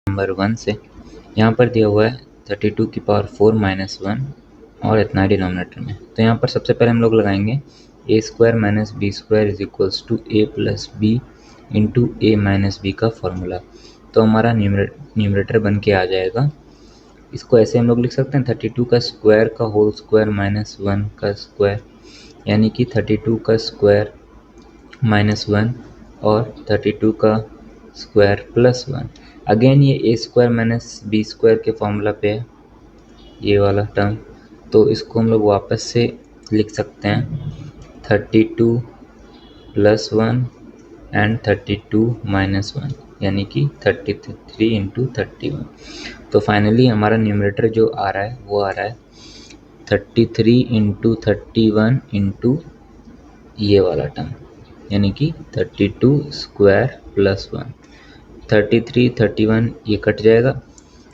Number 1 से यहाँ पर दिया हुआ है 32 की पावर 4 माइनस 1 और इतना डिनोमिनेटर में। तो यहाँ पर सबसे पहले हम लोग लगाएंगे a square minus b square is equals to a plus b into a minus b का फॉर्मूला। तो हमारा न्यूमरेटर बन के आ जाएगा। इसको ऐसे हम लोग लिख सकते हैं 32 का स्क्वायर का होल स्क्वायर माइनस 1 का स्क्वायर, यानी कि 32 का स्क्वायर माइनस 1 और 32 का स्क्वायर प्लस 1। अगेन ये ए स्क्वायर माइनस बी स्क्वायर के फॉर्मूला पे है ये वाला टर्म, तो इसको हम लोग वापस से लिख सकते हैं 32 प्लस 1 एंड 32 माइनस 1, यानी कि 33 इंटू 31। तो फाइनली हमारा न्यूमरेटर जो आ रहा है वो आ रहा है 33 इंटू 31 इंटू ये वाला टर्म, यानी कि 32 स्क्वायर प्लस 1। 33 31 ये कट जाएगा।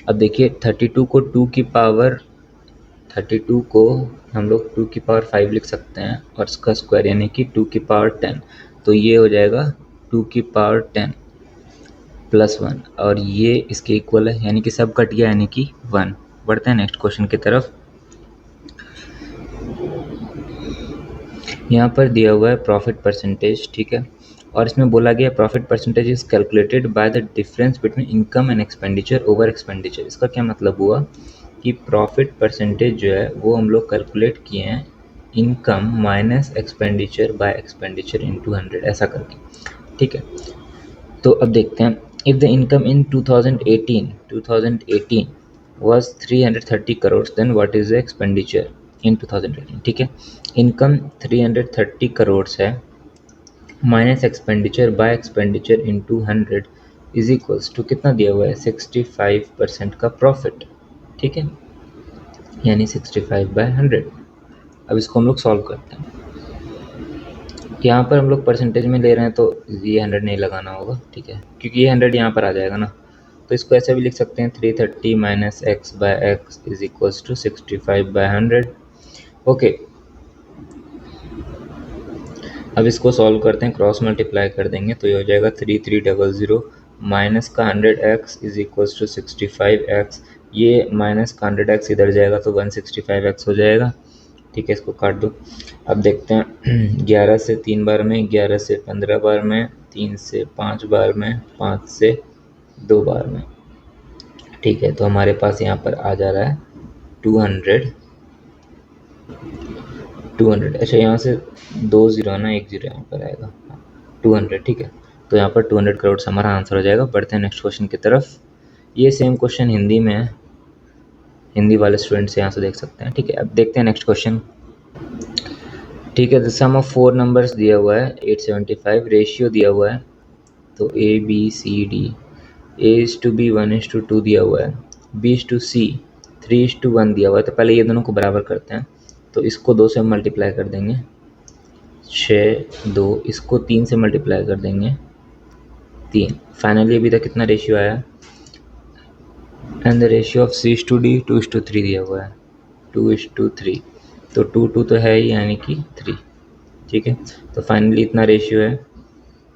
अब देखिए 32 को 2 की पावर 32 को हम लोग 2 की पावर 5 लिख सकते हैं और इसका स्क्वायर यानी कि 2 की पावर 10, तो ये हो जाएगा 2 की पावर 10 प्लस 1 और ये इसके इक्वल है, यानी कि सब कट गया यानी कि 1। बढ़ते हैं नेक्स्ट क्वेश्चन की तरफ। यहाँ पर दिया हुआ है प्रॉफिट परसेंटेज, ठीक है, और इसमें बोला गया profit percentage is calculated by the difference between income and expenditure over expenditure. इसका क्या मतलब हुआ कि प्रॉफिट परसेंटेज जो है वो हम लोग कैलकुलेट किए हैं income minus expenditure by expenditure into 100 ऐसा करके, ठीक है। तो अब देखते हैं if the income in 2018 was 330 करोड़ then what is the expenditure in 2018, ठीक है। इनकम 330 करोड़ है minus expenditure by expenditure into 100 is equals to कितना दिया हुआ है 65% का प्रॉफिट, ठीक है, यानी 65 बाय 100। अब इसको हम लोग सॉल्व करते हैं। यहाँ पर हम लोग परसेंटेज में ले रहे हैं तो ये 100 नहीं लगाना होगा, ठीक है, क्योंकि ये 100 यहाँ पर आ जाएगा ना। तो इसको ऐसे भी लिख सकते हैं 330 minus x by x is equals to 65 by 100। Okay, अब इसको सॉल्व करते हैं, क्रॉस मल्टीप्लाई कर देंगे तो ये हो जाएगा 3300 माइनस का 100x is equals to 65x। ये माइनस का 100x इधर जाएगा तो 165x हो जाएगा, ठीक है, इसको काट दो। अब देखते हैं 11 से 3 बार में, 11 से 15 बार में, 3 से 5 बार में, 5 से 2 बार में, ठीक है। तो हमारे पास यहाँ पर आ जा रहा है 200। अच्छा, यहाँ से 2 जीरो है ना, 1 जीरो यहाँ पर आएगा, 200, ठीक है। तो यहाँ पर 200 करोड़ से हमारा आंसर हो जाएगा। बढ़ते हैं नेक्स्ट क्वेश्चन की तरफ। ये सेम क्वेश्चन हिंदी में है, हिंदी वाले स्टूडेंट्स यहाँ से देख सकते हैं, ठीक है। अब देखते हैं नेक्स्ट क्वेश्चन, ठीक है। द सम ऑफ 4 नंबर्स दिया हुआ है 875, रेशियो दिया हुआ है तो A B C D, A is to B 1:2 दिया हुआ है, बी इज टू सी 3:1 दिया हुआ है। तो पहले ये दोनों को बराबर करते हैं, तो इसको 2 से मल्टीप्लाई कर देंगे 6 2, इसको 3 से मल्टीप्लाई कर देंगे 3। फाइनली अभी तक कितना रेशियो आया, and the ratio of C is to D 2:3 दिया हुआ है, 2:3, तो 2 तो है ही, यानी कि 3, ठीक है। तो फाइनली इतना रेशियो है।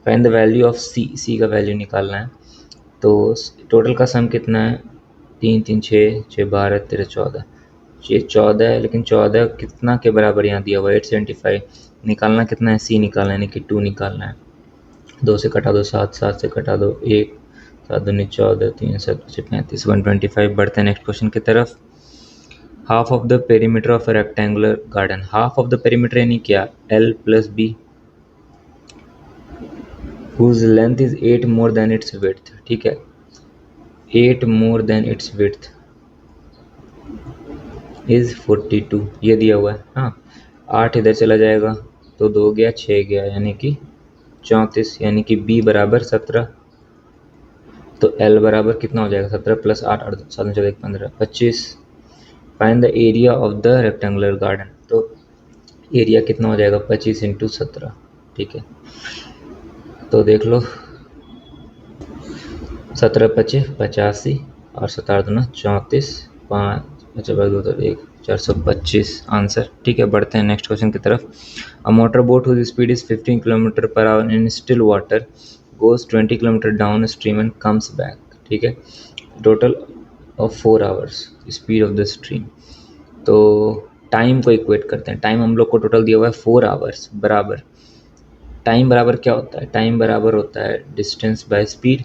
फाइंड द वैल्यू ऑफ सी का वैल्यू निकालना है। तो टोटल का सम कितना है, 3 3 6 6 12 13 14, ये 14 है, लेकिन 14 कितना के बराबर यहाँ दिया हुआ है 875। निकालना कितना है, सी निकालना है, यानी कि 2 निकालना है। 2 से कटा दो 7, 7 से कटा दो 1, 7 दूनी 14, 3 7 35, 125। बढ़ते हैं नेक्स्ट क्वेश्चन की तरफ। Half of the perimeter of a rectangular garden, half of the perimeter यानी क्या, L plus B, whose length is 8 more than its width, ठीक है, 8 more than its width is 42, ये दिया हुआ है। हाँ, 8 इधर चला जाएगा तो 2 गया 6 गया, यानी कि 34, यानी कि B बराबर 17, तो L बराबर कितना हो जाएगा 17 plus 8 8 7 14 15 25। Find the area of the rectangular garden, तो एरिया कितना हो जाएगा 25 इंटू 17, ठीक है। तो देख लो 17 25 85 और 17 दूना 34, 5 अच्छा 2 तो 1 425 आंसर, ठीक है। बढ़ते हैं नेक्स्ट क्वेश्चन की तरफ। A motor boat whose speed is 15 kilometre per hour in still water goes 20 kilometre downstream and comes back, ठीक है, total of 4 hours speed of the stream. तो टाइम को इक्वेट करते हैं, टाइम हम लोग को टोटल दिया हुआ है 4 आवर्स बराबर, टाइम बराबर क्या होता है, टाइम बराबर होता है distance by speed.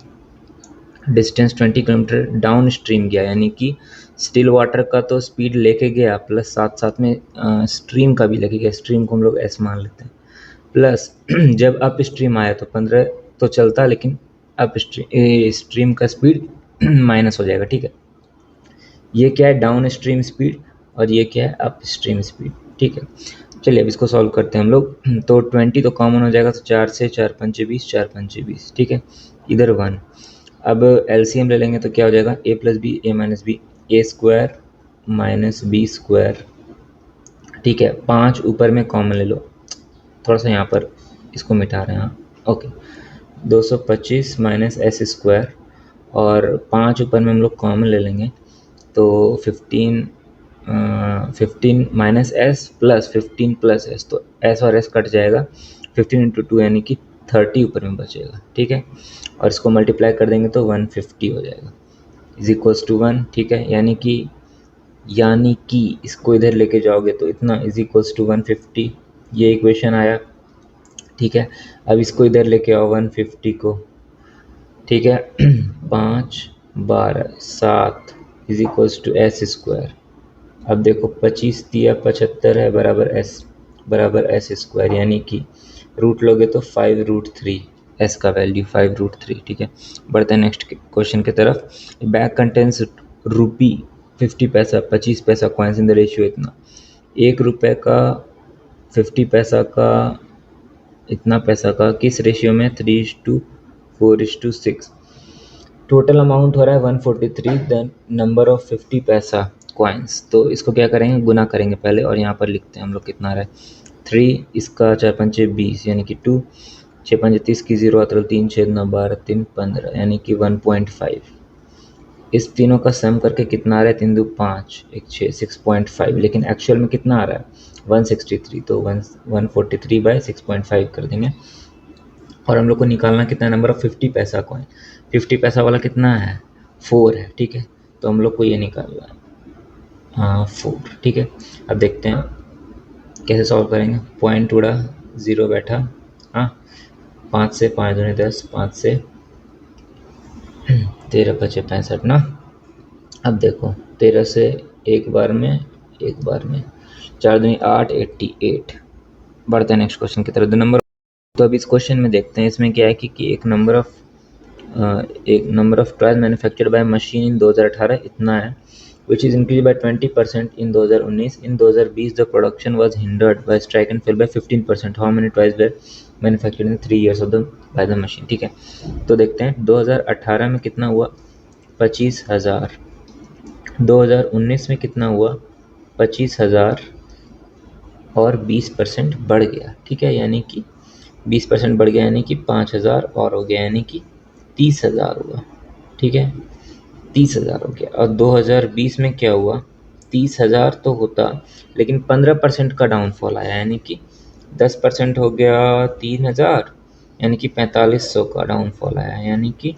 Distance 20 kilometre down stream गया, यानी कि स्टिल वाटर का तो स्पीड लेके गया, प्लस साथ साथ में स्ट्रीम का भी लेके गया, स्ट्रीम को हम लोग एस मान लेते हैं। प्लस जब अप स्ट्रीम आया तो 15 तो चलता, लेकिन अप स्ट्रीम का स्पीड माइनस हो जाएगा, ठीक है। ये क्या है, डाउन स्ट्रीम स्पीड, और ये क्या है, अप स्ट्रीम स्पीड, ठीक है। चलिए अब इसको सॉल्व करते हैं हम लोग। तो 20 तो कॉमन हो जाएगा, तो 4 से 4 पंचे 20, 4 पंचे 20, ठीक है, इधर 1। अब एलसीएम ले लेंगे तो क्या हो जाएगा, ए प्लस बी ए माइनस बी, ए स्क्वायर माइनस बी स्क्वायर, ठीक है। 5 ऊपर में कॉमन ले लो, थोड़ा सा यहाँ पर इसको मिटा रहे हैं, हाँ ओके। 225 माइनस एस स्क्वायर, और 5 ऊपर में हम लोग कॉमन ले लेंगे, तो 15 minus S plus 15 plus S, तो एस और एस कट जाएगा, 15 इंटू 2 यानी कि 30 ऊपर में बचेगा, ठीक है। और इसको मल्टीप्लाई कर देंगे तो 150 हो जाएगा, इज इक्वल्स टू 1, ठीक है। यानी कि इसको इधर लेके जाओगे तो इतना इज इक्वल्स टू 150, ये इक्वेशन आया, ठीक है। अब इसको इधर लेके आओ 150 को, ठीक है। 5 12 7 is equals to S square. अब देखो 25 दिया 75 है बराबर एस स्क्वायर, यानी कि रूट लोगे तो 5√3, एस का वैल्यू 5√3, ठीक है। बढ़ते हैं नेक्स्ट क्वेश्चन की तरफ। बैग कंटेंस रुपी 50 पैसा 25 पैसा कॉइन्स इन द रेशियो इतना, 1 रुपये का 50 पैसा का इतना पैसा का किस रेशियो में, 3:4:6। टोटल अमाउंट हो रहा है 143, द नंबर ऑफ 50 पैसा कॉइन्स। तो इसको क्या करेंगे, गुना करेंगे पहले, और यहाँ पर लिखते हैं हम लोग कितना आ रहा है 3, इसका 4 पंचे 20 यानी कि 2, 6 पंचे 30 की 0 अतरल 3 6 9 12 3 15 यानी कि 1.5। इस तीनों का सम करके कितना आ रहा है, 3 2 5 1 6 6.5, लेकिन एक्चुअल में कितना आ रहा है 163, तो 143/6.5 कर देंगे। और हम लोग को निकालना कितना, नंबर ऑफ 50 पैसा कॉइन, 50 पैसा वाला कितना है 4 है, ठीक है। तो हम लोग को ये निकालना है, हाँ 4, ठीक है। अब देखते हैं कैसे सॉल्व करेंगे, पॉइंट उड़ा 0 बैठा, हाँ 5 से 5 दूनी 10, 5 से 13 बचे 65 ना। अब देखो 13 से एक बार में 4 दूनी 8 88। बढ़ते हैं नेक्स्ट क्वेश्चन की तरफ, 2 नंबर। तो अब इस क्वेश्चन में देखते हैं इसमें क्या है कि एक number of toys manufactured by machine in 2018 इतना है, which is increased by 20% in 2019. In 2020 the production was hindered by strike and fell by 15%. How many toys were manufactured in 3 years of the by the machine, ठीक है। तो देखते हैं 2018 में कितना हुआ 25,000, 2019 में कितना हुआ 25,000, और 20% बढ़ गया, ठीक है, यानी कि 20% बढ़ गया, यानी कि 5,000 और हो गया, यानी कि 30,000 हुआ, ठीक है, 30,000 हो गया। और 2020 में क्या हुआ, 30,000 तो होता, लेकिन 15% का डाउनफॉल आया, यानी कि 10% हो गया 3,000, यानी कि 4500 का डाउनफॉल आया, यानी कि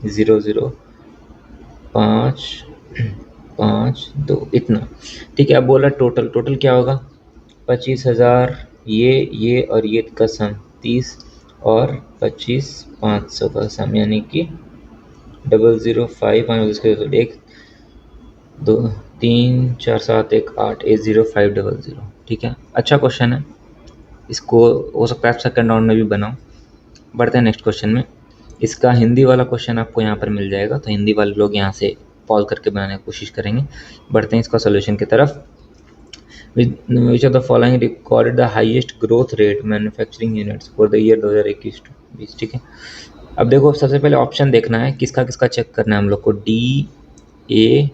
0.0552 इतना, ठीक है। अब बोला टोटल क्या होगा 25,000, ये और ये का सम 30, और 25,500 का सम, यानी कि 005 1 2 3 4 7 1 8 80500, ठीक है। अच्छा क्वेश्चन है, इसको हो सकता है आप सेकंड राउंड में भी बनाओ। बढ़ते हैं नेक्स्ट क्वेश्चन में। इसका हिंदी वाला क्वेश्चन आपको यहाँ पर मिल जाएगा, तो हिंदी वाले लोग यहाँ से पॉज करके बनाने की कोशिश करेंगे। बढ़ते हैं इसका सोल्यूशन की तरफ। Which of the following recorded the highest growth rate manufacturing units for the year 2021-20, ठीक है। अब देखो सबसे पहले ऑप्शन देखना है, किसका किसका चेक करना है हम लोग को, डी ए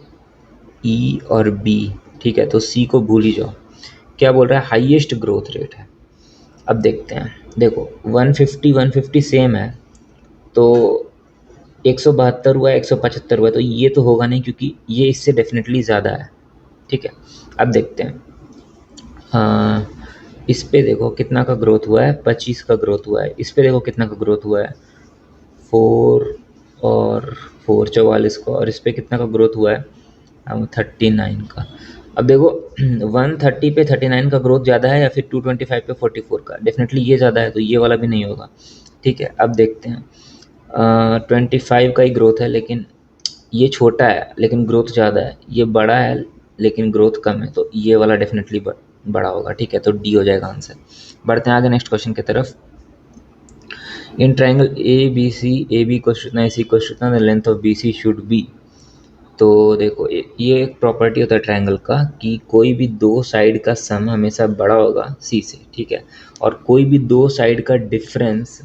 ई और बी, ठीक है। तो सी को भूल ही जाओ, क्या बोल रहा है हाईएस्ट ग्रोथ रेट है। अब देखते हैं, देखो 150 सेम है, तो 172 हुआ 175 हुआ, तो ये तो होगा नहीं, क्योंकि ये इससे डेफिनेटली ज़्यादा है, ठीक है। अब देखते हैं, हाँ इस पे देखो कितना का ग्रोथ हुआ है, 25 का ग्रोथ हुआ है। इस पे देखो कितना का ग्रोथ हुआ है, 4 और 4 44 का, और इस पे कितना का ग्रोथ हुआ है? 39 का। अब देखो 130 पे 39 का ग्रोथ ज़्यादा है या फिर 225 पे 44 का? डेफिनेटली ये ज़्यादा है, तो ये वाला भी नहीं होगा। ठीक है, अब देखते हैं। 25 का ही ग्रोथ है, लेकिन ये छोटा है लेकिन ग्रोथ ज़्यादा है, ये बड़ा है लेकिन ग्रोथ कम है, तो ये वाला डेफिनेटली बड़ा होगा। ठीक है, तो डी हो जाएगा आंसर। बढ़ते हैं आगे नेक्स्ट क्वेश्चन की तरफ। In triangle A B C, A B equals to इतना, ए सी इक्वल्स टू इतना, the length of B C should be. तो देखो ये एक प्रॉपर्टी होता है ट्राइंगल का कि कोई भी दो साइड का सम हमेशा बड़ा होगा सी से। ठीक है, और कोई भी दो साइड का डिफरेंस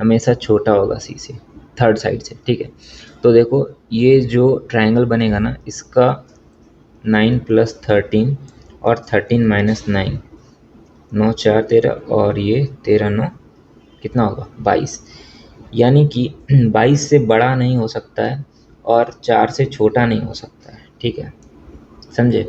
हमेशा छोटा होगा सी से, थर्ड साइड से। ठीक है, तो देखो ये जो ट्राइंगल बनेगा ना, इसका 9 + 13 और 13 - 9, 9 4 13, और ये 13 9 कितना होगा? 22। यानी कि 22 से बड़ा नहीं हो सकता है और 4 से छोटा नहीं हो सकता है। ठीक है, समझे?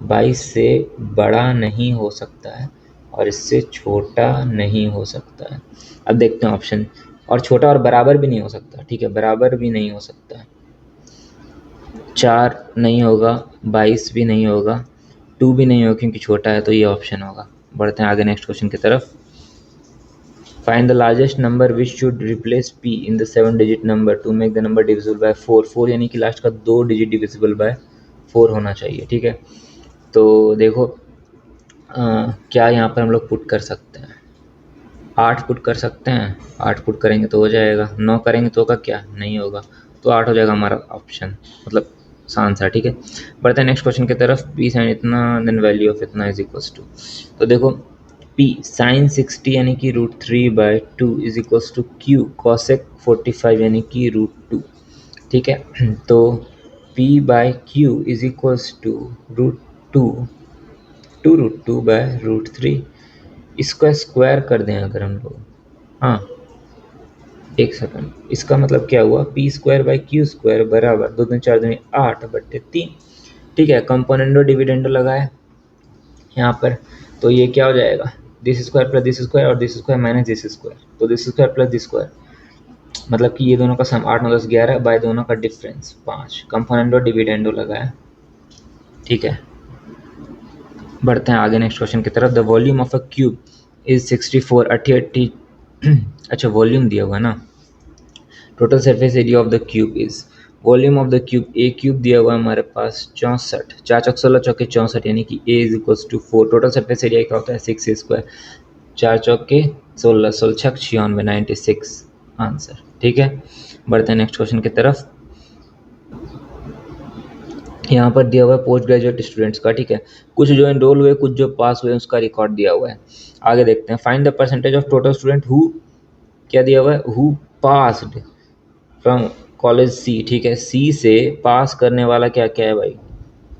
22 से बड़ा नहीं हो सकता है और इससे छोटा नहीं हो सकता है। अब देखते हैं ऑप्शन। और छोटा और बराबर भी नहीं हो सकता। ठीक है, बराबर भी नहीं हो सकता है। 4 नहीं होगा, 22 भी नहीं होगा, 2 भी नहीं होगा क्योंकि छोटा है, तो ये ऑप्शन होगा। बढ़ते हैं आगे नेक्स्ट क्वेश्चन की तरफ। Find the largest number which should replace p in the 7-digit number to make the number divisible by 4। 4 यानी कि लास्ट का 2 डिजिट डिविजिबल बाय 4 होना चाहिए। ठीक है, तो देखो क्या यहाँ पर हम लोग पुट कर सकते हैं? 8 पुट कर सकते हैं। 8 पुट करेंगे तो हो जाएगा। 9 करेंगे तो होगा क्या? नहीं होगा। तो 8 हो जाएगा हमारा ऑप्शन, मतलब आंसर। ठीक है, बढ़ते हैं नेक्स्ट क्वेश्चन की तरफ। पी साइन इतना देन वैल्यू ऑफ इतना इज इक्वल्स टू। तो देखो पी साइन 60 यानी कि √3/2 is equals to Q cosec 45 यानी कि √2। ठीक है, तो p/q इज इक्वल्स टू √2 √2/√3। इसका स्क्वायर कर दें अगर हम लोग, हाँ एक सेकंड, इसका मतलब क्या हुआ? p²/q² बराबर 2 3 4 दूनी 8/3। ठीक है, कंपोनेंडो डिविडेंडो लगाए यहाँ पर, तो ये क्या हो जाएगा? This square plus this square और this square minus this square, तो this square plus this square, मतलब कि ये दोनों का सम 8 9 10 11 बाय दोनों का डिफरेंस 5। कंपोनेंडो डिविडेंडो लगाया। ठीक है, बढ़ते हैं आगे नेक्स्ट क्वेश्चन की तरफ। The volume of a cube is 64 80 अच्छा वॉल्यूम दिया हुआ ना। Total surface area of the cube is, volume of the cube, A cube दिया हुआ है हमारे पास 64, 4 चौक 16 चौके 64 यानी कि a is equals to 4। Total surface area क्या होता है? 6a²। 4 चौके 16 16 छक 96 96 आंसर। ठीक है, बढ़ते हैं नेक्स्ट क्वेश्चन की तरफ। यहाँ पर दिया हुआ है पोस्ट ग्रेजुएट स्टूडेंट्स का। ठीक है, कुछ जो एनरोल हुए कुछ जो पास हुए उसका रिकॉर्ड दिया हुआ है। आगे देखते हैं। Find the percentage of total student who, क्या दिया हुआ है? हु पास्ड फ्रॉम कॉलेज सी। ठीक है, सी से पास करने वाला क्या क्या है भाई?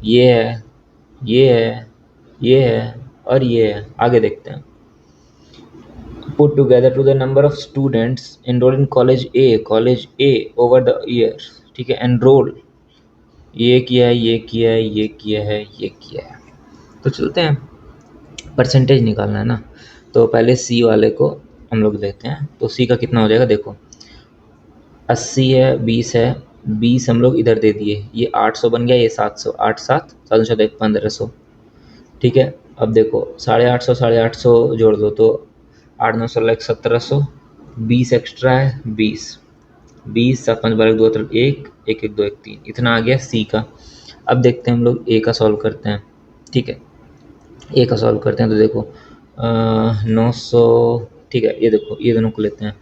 ये है, ये है, ये है और ये है। आगे देखते हैं। Put together to the number of students enrol in college a over the year. ठीक है, एनरोल ये किया है, ये किया है, ये किया है, ये किया है। तो चलते हैं, परसेंटेज निकालना है ना। तो पहले सी वाले को हम लोग लेते हैं। तो सी का कितना हो जाएगा? देखो 80 है, 20 है, 20 हम लोग इधर दे दिए, ये 800 बन गया, ये 700, 8 7 7 7 1500। ठीक है, अब देखो 850 850 जोड़ दो तो 8 9 16 1700, 20 एक्स्ट्रा है 20, 20 7 5 12 2 3 1 1 1 2 1 3, इतना आ गया सी का। अब देखते हैं हम लोग ए का सॉल्व करते हैं। ठीक है, ए का सॉल्व करते हैं। तो देखो 900, ठीक है, ये देखो ये दोनों को लेते हैं।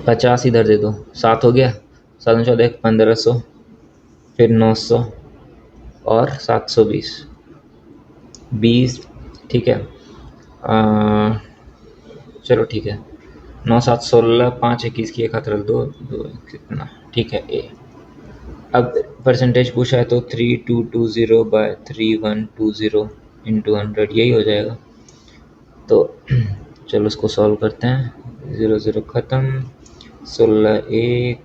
50 इधर दे दो, 7 हो गया, 7 14 1500, फिर 900 और 720 20। ठीक है, चलो ठीक है, 9 7 16 5 21 की 1 हाथ रख दो, 2 कितना? ठीक है ए। अब परसेंटेज पूछा है तो 3220/3120 इंटू 100 यही हो जाएगा। तो चलो इसको सॉल्व करते हैं। 0 0 ख़त्म, 16 1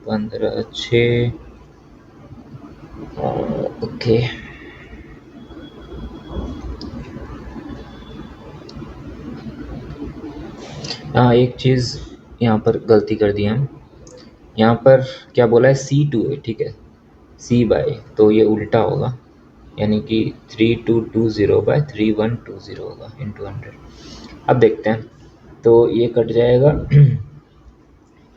15 6, ओके। हाँ, एक चीज़ यहाँ पर गलती कर दी हम, यहाँ पर क्या बोला है C2 है, ठीक है, C/, तो ये उल्टा होगा, यानी कि 3220/3120 होगा इंटू 100। अब देखते हैं, तो ये कट जाएगा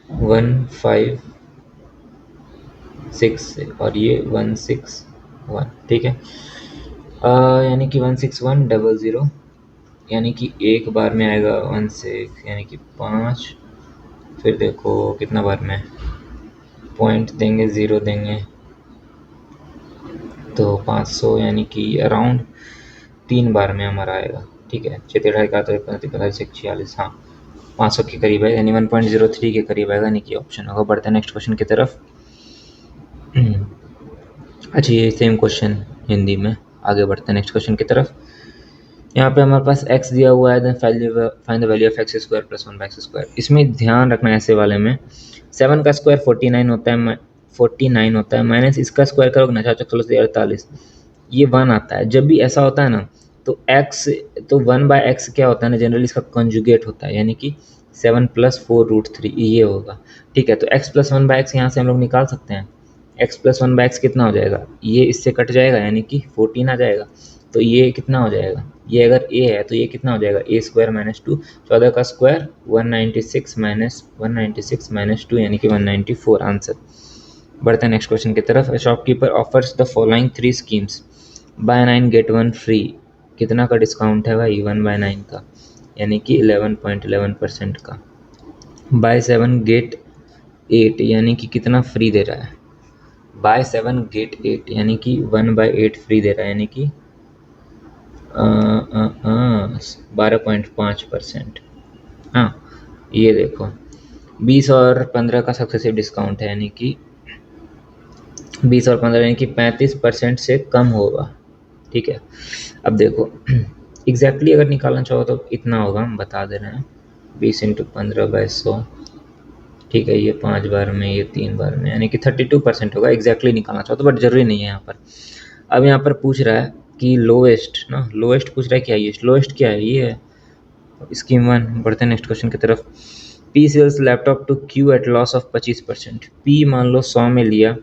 156 से, और ये 161, ठीक है, यानी कि 16100, यानी कि एक बार में आएगा 16, यानी कि 5, फिर देखो कितना बार में पॉइंट देंगे, 0 देंगे, तो 500, यानी कि अराउंड 3 बार में हमारा आएगा, ठीक है, 46 हाँ 500 के करीब है, यानी 1.03 के करीब आएगा, यानी कि ऑप्शन होगा। बढ़ते हैं नेक्स्ट क्वेश्चन की तरफ। अच्छा, ये सेम क्वेश्चन हिंदी में, आगे बढ़ते हैं नेक्स्ट क्वेश्चन की तरफ। यहाँ पे हमारे पास x दिया हुआ है, find the value of x square plus 1/x²। इसमें ध्यान रखना है ऐसे वाले में, 7 का स्क्वायर 49 होता है, 49 होता है, माइनस इसका स्क्वायर करोगे ना 4×48, ये 1 आता है। जब भी ऐसा होता है ना, तो x, तो 1/x क्या होता है ना, जनरली इसका कंजुगेट होता है, यानी कि 7 + 4√3 ये होगा, ठीक है। तो x + 1/x यहाँ से हम लोग निकाल सकते हैं, x + 1/x कितना हो जाएगा, ये इससे कट जाएगा, यानी कि 14 आ जाएगा। तो ये कितना हो जाएगा, ये अगर a है तो ये कितना हो जाएगा, a² - 2, 14 का स्क्वायर 196 - 2, यानी कि 194 आंसर। बढ़ते हैं नेक्स्ट क्वेश्चन की तरफ। Shopkeeper offers the following 3 schemes, buy 9 get 1 free. कितना का डिस्काउंट है भाई, 1/9 का, यानी कि 11.11% का। बाय 7 गेट 8, यानी कि कितना फ्री दे रहा है, बाय 7 गेट 8, यानी कि 1/8 फ्री दे रहा है, यानी कि 12.5%। हाँ, ये देखो 20 और 15 का सक्सेसिव डिस्काउंट है, यानी कि 20 और 15 यानी कि 35% से कम होगा, ठीक है। अब देखो एग्जैक्टली अगर निकालना चाहो तो इतना होगा, हम बता दे रहे हैं, 20 × 15/100, ठीक है, ये 5 बार में, ये 3 बार में, यानी कि 32% होगा एग्जैक्टली निकालना चाहो तो, बट जरूरी नहीं है यहाँ पर। अब यहाँ पर पूछ रहा है कि लोएस्ट ना, लोएस्ट पूछ रहा है क्या, ये लोएस्ट क्या है, ये है स्कीम 1। बढ़ते हैं नेक्स्ट क्वेश्चन की तरफ। P sells laptop to Q at loss of 25%। P मान लो 100 में लिया,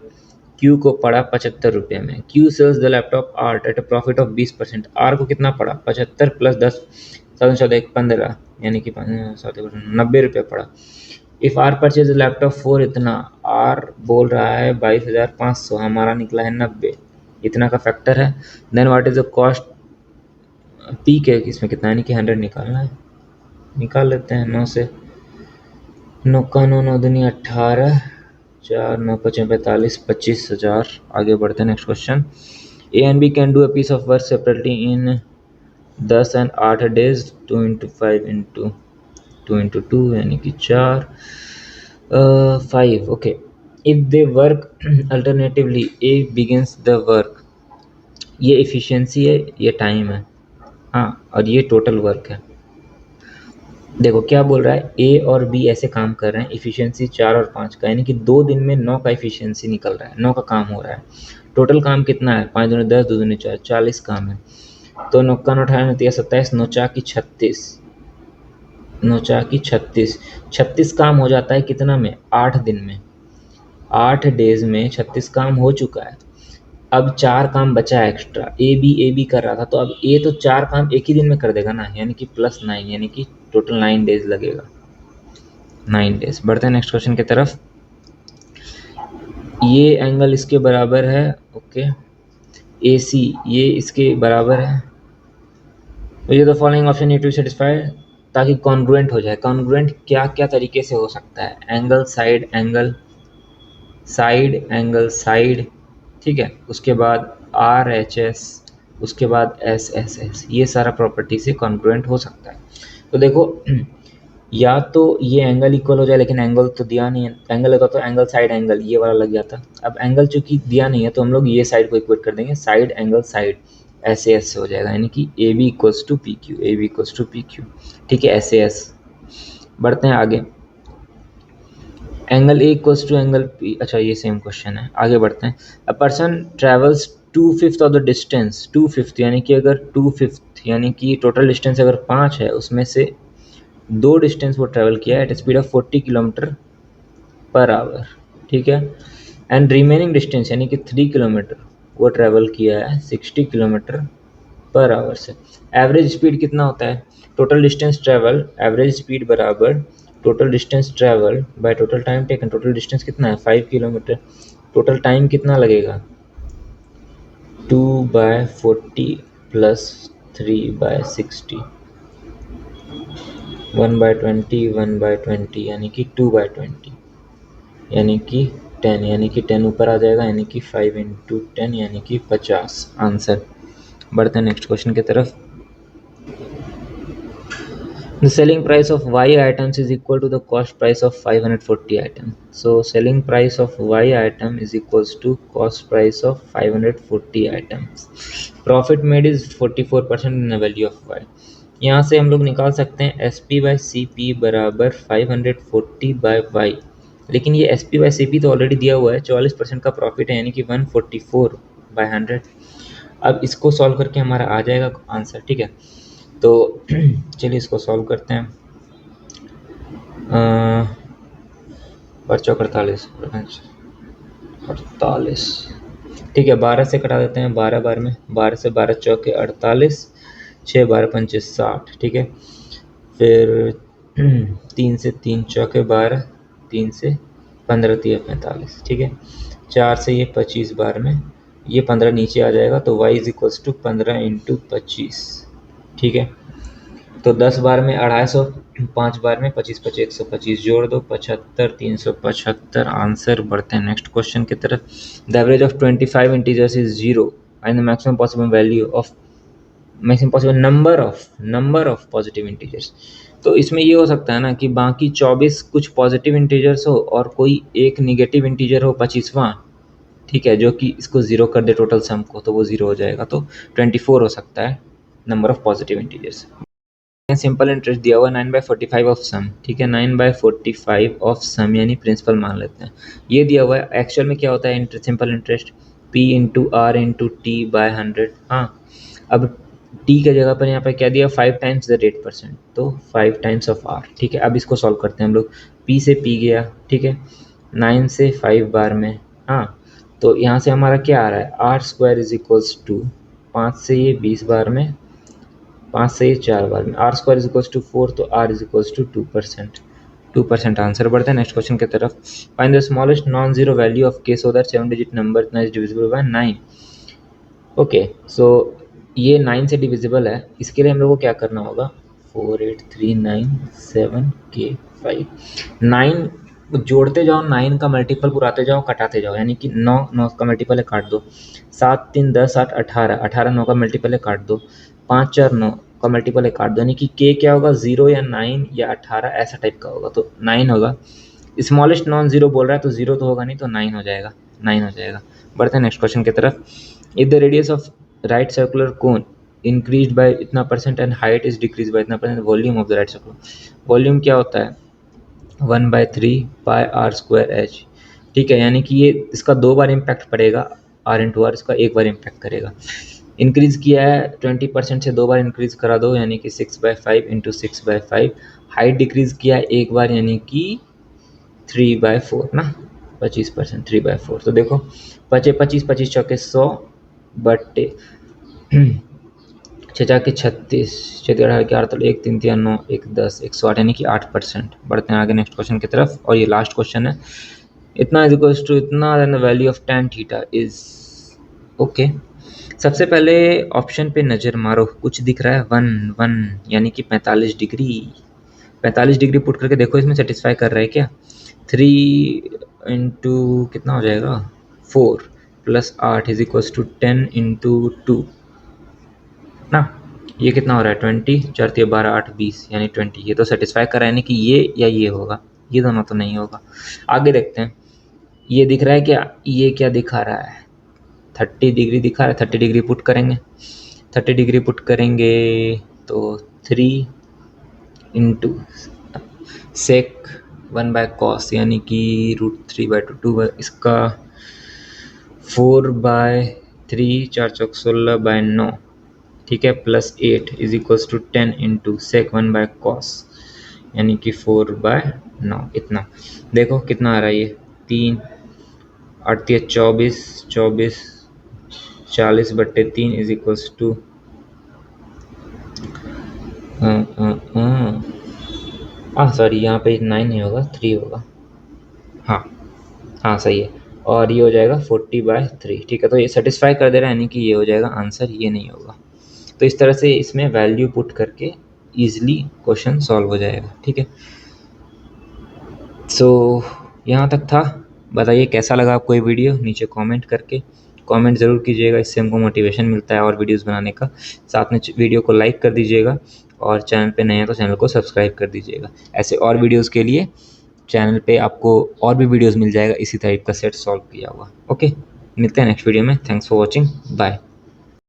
क्यू को पड़ा 75 रुपये में। Q sells the laptop R at a profit of 20%। R को कितना पड़ा, 75 + 10, 15, यानी कि 90 रुपये पड़ा। If R purchase laptop for इतना, आर बोल रहा है 22,500, हमारा निकला है 90, इतना का फैक्टर है। Then what is the cost, P के इसमें कितना, यानी कि 100 निकालना है, निकाल लेते हैं। 9 से 9 का 9, 9 दूनी 18, 4 9 5 45, 25,000। आगे बढ़ते हैं next question. A and B can do a piece of work separately in 10 और 8 days, 2 × 5 × 2 × 2, यानी कि 4, 5, okay. If they work alternatively, A begins the work, ये एफिशिएंसी है, ये टाइम है, हाँ, और ये टोटल वर्क है। देखो क्या बोल रहा है, ए और बी ऐसे काम कर रहे हैं, इफिशियंसी 4 और 5 का, यानी कि 2 दिन में 9 का इफिशियंसी निकल रहा है, 9 का काम हो रहा है। टोटल काम कितना है, 5 दूनी 10, 2 दूनी 4, 40 काम है। तो 9 का 9 18 9 27, 9 4 की 36, 9 4 की 36, 36 काम हो जाता है कितना में, 8 दिन में, 8 डेज में 36 काम हो चुका है। अब 4 काम बचा है एक्स्ट्रा, ए बी कर रहा था, तो अब ए तो 4 काम एक ही दिन में कर देगा ना, यानी कि +9, यानी कि टोटल 9 डेज लगेगा, 9 डेज। बढ़ते हैं नेक्स्ट क्वेश्चन की तरफ। ये एंगल इसके बराबर है, ओके, ए सी ये इसके बराबर है। तो ये तो following option need to satisfied, ताकि कॉन्ग्रुएंट हो जाए। कॉन्ग्रुएंट क्या क्या तरीके से हो सकता है, angle side angle, side angle side, ठीक है, उसके बाद आर एच एस, उसके बाद एस एस एस, ये सारा प्रॉपर्टी से कॉन्ग्रुएंट हो सकता है। तो देखो या तो ये एंगल इक्वल हो जाए, लेकिन एंगल तो दिया नहीं है, एंगल होता तो एंगल साइड एंगल ये वाला लग जाता। अब एंगल चूंकि दिया नहीं है तो हम लोग ये साइड को इक्वेट कर देंगे, साइड एंगल साइड, ऐसे ऐसे हो जाएगा, यानी कि A B equals to P Q, A B equals to P Q, ठीक है, ऐसे ऐसे। बढ़ते हैं आगे, angle A equals to angle P, अच्छा ये सेम क्वेश्चन है, आगे बढ़ते हैं। A person travels 2/5 of the distance, 2/5 यानी कि अगर 2/5 यानी कि टोटल डिस्टेंस अगर 5 है, उसमें से दो डिस्टेंस वो ट्रैवल किया है at speed of 40 kilometre per hour, ठीक है। एंड रिमेनिंग डिस्टेंस यानी कि 3 किलोमीटर वो ट्रैवल किया है 60 किलोमीटर पर आवर से। एवरेज स्पीड कितना होता है? Total distance travel average speed बराबर total distance travel by total time taken. Total distance कितना है? 5 किलोमीटर। टोटल टाइम कितना लगेगा? 2/40 प्लस 3/60, 1/20 1/20 यानी कि 2/20 यानी कि 10, यानी कि 10 ऊपर आ जाएगा, यानी कि 5 इंटू 10 यानी कि 50 आंसर। बढ़ते हैं नेक्स्ट क्वेश्चन की तरफ। The selling price of Y items is equal to the cost price of 540 items. So selling price of Y item is equals to cost price of 540 items. Profit made is 44% in the value of Y. यहाँ से हम लोग निकाल सकते हैं SP by C P बराबर 540 by Y. लेकिन ये SP बाई सी पी तो ऑलरेडी दिया हुआ है, 44% का प्रॉफिट है यानी कि 144/100। अब इसको सॉल्व करके हमारा आ जाएगा आंसर, ठीक है। तो चलिए इसको सॉल्व करते हैं। 48, ठीक है। 12 से कटा देते हैं, 12 बार में, 12 से 12 चौके 48, 6 12 पंचे 60, ठीक है। फिर 3 से 3 चौके 12, 3 से 15 3 45, ठीक है। 4 से ये 25 बार में, ये 15 नीचे आ जाएगा तो y is equals to 15 into 25, ठीक है। तो 10 बार में 250, 5 बार में 25 25 125 जोड़ दो 75 375 आंसर। बढ़ते हैं नेक्स्ट क्वेश्चन की तरफ। The average of 25 integers is 0 and the maximum possible value of maximum possible number of positive integers. तो इसमें ये हो सकता है ना कि बाकी 24 कुछ पॉजिटिव इंटीजर्स हो और कोई एक निगेटिव इंटीजर हो 25वां, ठीक है, जो कि इसको 0 कर दे टोटल सम को, तो वो 0 हो जाएगा। तो 24 हो सकता है number of positive integers. Simple interest दिया हुआ 9/45 ऑफ सम, ठीक है। 9/45 ऑफ सम यानी प्रिंसिपल मान लेते हैं, ये दिया हुआ है। एक्चुअल में क्या होता है simple interest? P into R into T by 100। हाँ, अब टी के जगह पर यहाँ पे क्या दिया? 5 टाइम्स द रेट परसेंट, तो 5 टाइम्स ऑफ आर, ठीक है। अब इसको सॉल्व करते हैं हम लोग। P से P गया, ठीक है, 9 से 5 बार में, हाँ, तो यहाँ से हमारा क्या आ रहा है? R square is equals to 5 से ये 20 बार में, 5 से ये 4 बार में, R square is equals to 4, तो R is equals to 2% answer. बढ़ते हैं नेक्स्ट क्वेश्चन की तरफ। Find the smallest non zero value of k so that 7 digit number is divisible by 9। Okay, so ये 9 से डिविजिबल है, इसके लिए हम लोग को क्या करना होगा? 48397K5 9 जोड़ते जाओ, 9 का मल्टीपल पुराते जाओ, कटाते जाओ, यानी कि 9 का मल्टीपल है, काट दो। 7 3 10 8 18 18 9 का मल्टीपल है, काट दो। 5 4 9 का मल्टीपल है, काट दो। यानी कि के क्या होगा? 0 या 9 या 18 ऐसा टाइप का होगा, तो 9 होगा। स्मॉलेस्ट नॉन जीरो बोल रहा है तो 0 तो होगा नहीं, तो 9 हो जाएगा, 9 हो जाएगा। बढ़ते हैं नेक्स्ट क्वेश्चन की तरफ। If the radius of right circular cone increase by इतना percent and height is decrease by इतना percent, volume of the right circular, volume क्या होता है? 1/3 पाई आर स्क्वायर एच, ठीक है। यानी कि ये इसका 2 बार इम्पैक्ट पड़ेगा, आर इंटू आर, इसका 1 बार इम्पैक्ट करेगा। इंक्रीज किया है 20% से 2 बार इंक्रीज करा दो, यानी कि 6/5 इंटू 6/5। हाइट डिक्रीज किया है 1 बार, यानी कि 3/4 ना, 25%, 3/4। तो देखो 25 25 चौके 100 बट्टे 6 चार के 36, 6 18 के 8 1 3 3 9 1 10 108 यानी कि 8%। बढ़ते हैं आगे नेक्स्ट क्वेश्चन की तरफ, और ये लास्ट क्वेश्चन है। इतना इज इक्वल्स टू इतना, then the value of tan theta is. Okay, सबसे पहले ऑप्शन पे नज़र मारो, कुछ दिख रहा है 1 1 यानी कि 45 डिग्री। 45 डिग्री पुट करके देखो इसमें सेटिस्फाई कर रहा है क्या? 3 इंटू कितना हो जाएगा? 4 plus 8 is equals to 10 into 2 ना, ये कितना हो रहा है? 20, 4 3 12 8 20 यानी 20। ये तो सेटिस्फाई कर रहा है, यानी कि ये या ये होगा, ये दोनों तो नहीं होगा। आगे देखते हैं, ये दिख रहा है क्या? ये क्या दिखा रहा है? 30 डिग्री दिखा रहा है। 30 डिग्री पुट करेंगे, 30 डिग्री पुट करेंगे तो 3 इंटू सेक 1/cos यानी कि √3/2 इसका 4/3 4 चौक 16/9, ठीक है, plus 8 is equals to 10 into sec 1/cos यानी कि 4/9 इतना। देखो कितना आ रहा है ये, 3 8 24, 24 40/3 इज इक्वल्स टू सॉरी यहाँ पे 9 नहीं होगा, 3 होगा। हाँ हाँ सही है। और ये हो जाएगा 40/3। ठीक है, तो ये सेटिस्फाई कर दे रहा है, यानी कि ये हो जाएगा आंसर, ये नहीं होगा। तो इस तरह से इसमें वैल्यू पुट करके ईजिली क्वेश्चन सॉल्व हो जाएगा। ठीक है, सो यहाँ तक था। बताइए कैसा लगा आपको ये वीडियो, नीचे कमेंट करके कमेंट ज़रूर कीजिएगा, इससे हमको मोटिवेशन मिलता है और वीडियोस बनाने का। साथ में वीडियो को लाइक कर दीजिएगा और चैनल पे नए हैं तो चैनल को सब्सक्राइब कर दीजिएगा। ऐसे और वीडियोस के लिए चैनल पे आपको और भी वीडियोस मिल जाएगा इसी टाइप का सेट सॉल्व किया हुआ। ओके, मिलते हैं नेक्स्ट वीडियो में। Thanks for watching, bye.